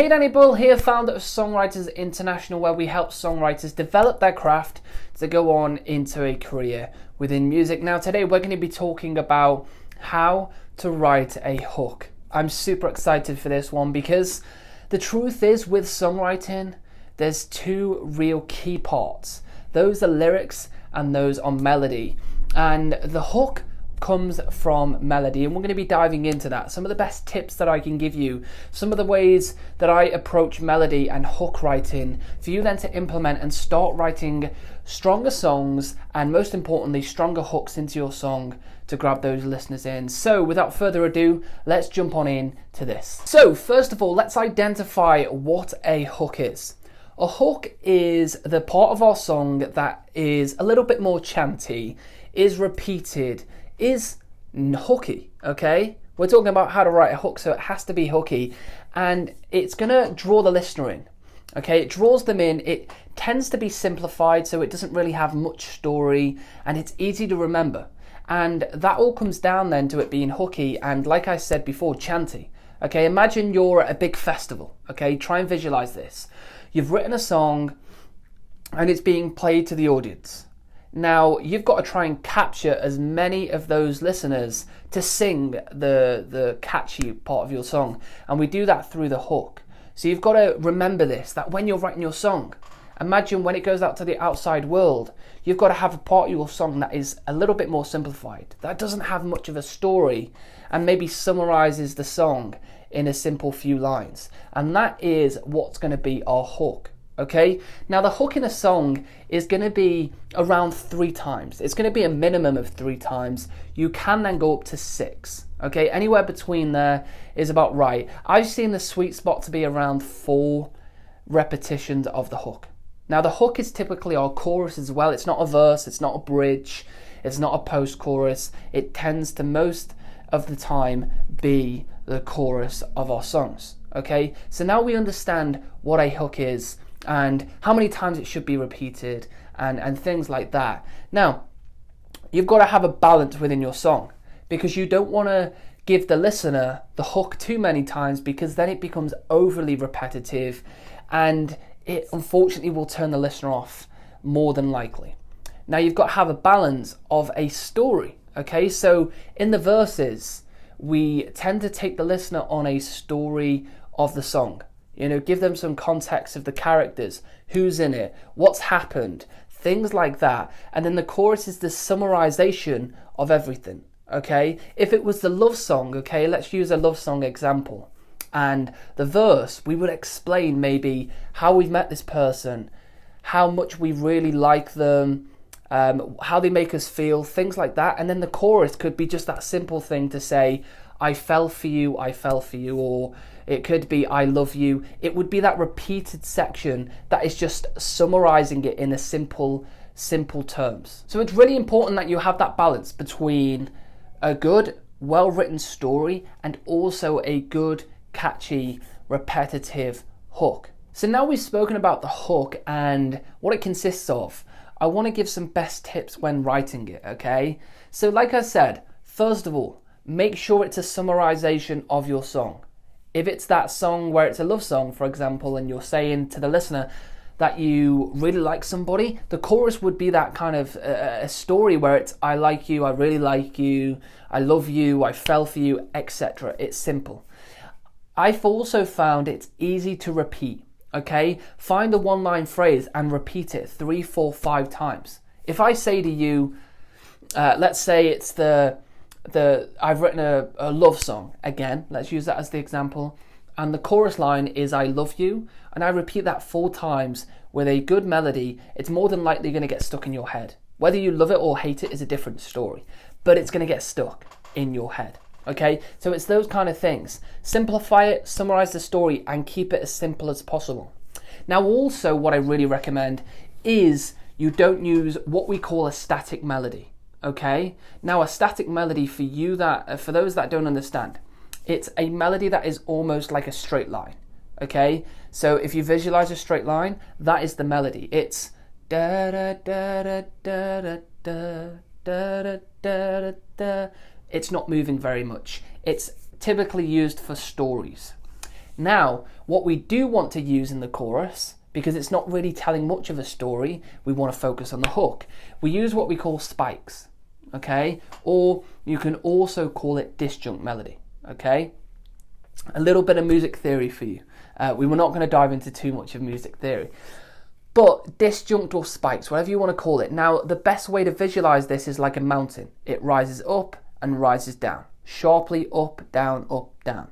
Hey, Danny Bull here, founder of Songwriters International, where we help songwriters develop their craft to go on into a career within music. Now today we're going to be talking about how to write a hook. I'm super excited for this one because the truth is, with songwriting, there's two real key parts. Those are lyrics and those are melody. And the hook comes from melody, and we're going to be diving into that. Some of the best tips that I can give you, some of the ways that I approach melody and hook writing for you then to implement and start writing stronger songs, and most importantly, stronger hooks into your song to grab those listeners in. So without further ado, let's jump on in to this. So first of all, let's identify what a hook is. A hook is the part of our song that is a little bit more chanty, is repeated, is hooky, okay? We're talking about how to write a hook, so it has to be hooky, and it's gonna draw the listener in, okay? It draws them in. It tends to be simplified, so it doesn't really have much story, and it's easy to remember. And that all comes down then to it being hooky, and like I said before, chanty, okay? Imagine you're at a big festival, okay? Try and visualize this. You've written a song, and it's being played to the audience. Now, you've got to try and capture as many of those listeners to sing the catchy part of your song. And we do that through the hook. So you've got to remember this, that when you're writing your song, imagine when it goes out to the outside world, you've got to have a part of your song that is a little bit more simplified, that doesn't have much of a story, and maybe summarizes the song in a simple few lines. And that is what's going to be our hook. Okay, now the hook in a song is going to be around 3 times. It's going to be a minimum of 3 times. You can then go up to 6. Okay, anywhere between there is about right. I've seen the sweet spot to be around 4 repetitions of the hook. Now the hook is typically our chorus as well. It's not a verse, it's not a bridge, it's not a post-chorus. It tends to most of the time be the chorus of our songs. Okay, so now we understand what a hook is and how many times it should be repeated and things like that. Now, you've got to have a balance within your song, because you don't want to give the listener the hook too many times, because then it becomes overly repetitive and it unfortunately will turn the listener off more than likely. Now, you've got to have a balance of a story, okay? So in the verses, we tend to take the listener on a story of the song. You know, give them some context of the characters, who's in it, what's happened, things like that. And then the chorus is the summarization of everything, okay? If it was the love song, okay, let's use a love song example. And the verse, we would explain maybe how we've met this person, how much we really like them, how they make us feel, things like that. And then the chorus could be just that simple thing to say, I fell for you, or it could be I love you. It would be that repeated section that is just summarizing it in a simple terms. So it's really important that you have that balance between a good, well-written story and also a good, catchy, repetitive hook. So now we've spoken about the hook and what it consists of, I want to give some best tips when writing it, okay? So like I said, first of all, make sure it's a summarization of your song. If it's that song where it's a love song, for example, and you're saying to the listener that you really like somebody, the chorus would be that kind of a story where it's I like you, I really like you, I love you, I fell for you, etc. It's simple. I've also found it's easy to repeat, okay? Find the one-line phrase and repeat it 3, 4, 5 times. If I say to you, let's say it's I've written a love song, again, let's use that as the example, and the chorus line is I love you, and I repeat that 4 times with a good melody, it's more than likely going to get stuck in your head. Whether you love it or hate it is a different story, but it's going to get stuck in your head, okay? So it's those kind of things. Simplify it, summarize the story, and keep it as simple as possible. Now also what I really recommend is you don't use what we call a static melody. Okay, now a static melody, for those that don't understand, it's a melody that is almost like a straight line. Okay, so if you visualize a straight line, that is the melody. It's da da da da da da da da da da. It's not moving very much. It's typically used for stories. Now, what we do want to use in the chorus, because it's not really telling much of a story, we want to focus on the hook. We use what we call spikes, okay? Or you can also call it disjunct melody, okay? A little bit of music theory for you. We were not going to dive into too much of music theory. But disjunct or spikes, whatever you want to call it. Now, the best way to visualize this is like a mountain. It rises up and rises down. Sharply up, down, up, down.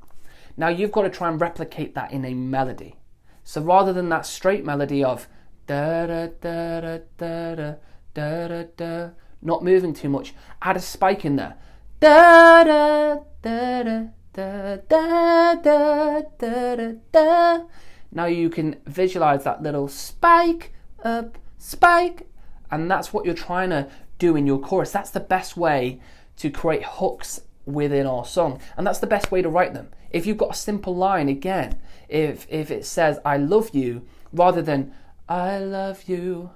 Now, you've got to try and replicate that in a melody. So rather than that straight melody of da da da da da da da da da, not moving too much, add a spike in there. Da da da da da da da da da da. Now you can visualize that little spike up, spike, and that's what you're trying to do in your chorus. That's the best way to create hooks within our song, and that's the best way to write them. If you've got a simple line, again, if it says I love you, rather than I love you,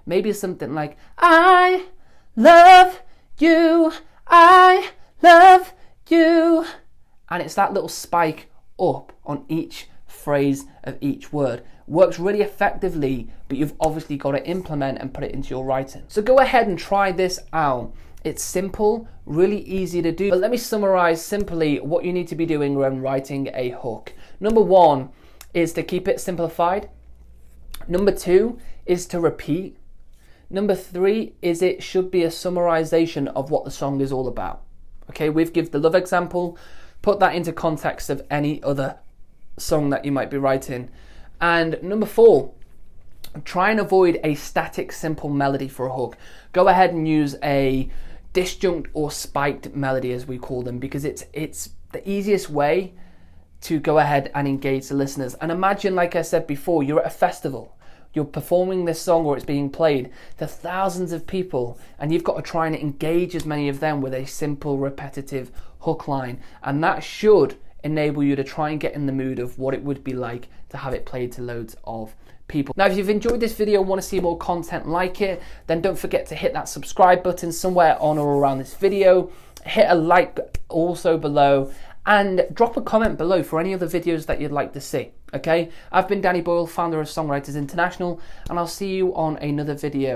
maybe something like I love you, I love you, and it's that little spike up on each phrase of each word. Works really effectively, but you've obviously got to implement and put it into your writing. So go ahead and try this out. It's simple, really easy to do. But let me summarize simply what you need to be doing when writing a hook. Number 1 is to keep it simplified. Number 2 is to repeat. Number 3 is it should be a summarization of what the song is all about. Okay, we've given the love example. Put that into context of any other song that you might be writing. And number 4, try and avoid a static simple melody for a hook. Go ahead and use a disjunct or spiked melody, as we call them, because it's the easiest way to go ahead and engage the listeners. And imagine, like I said before, you're at a festival, you're performing this song or it's being played to thousands of people, and you've got to try and engage as many of them with a simple repetitive hook line, and that should enable you to try and get in the mood of what it would be like to have it played to loads of people. Now, if you've enjoyed this video and want to see more content like it, then don't forget to hit that subscribe button somewhere on or around this video. Hit a like also below, and drop a comment below for any other videos that you'd like to see. Okay, I've been Danny Boyle, founder of Songwriters International, and I'll see you on another video.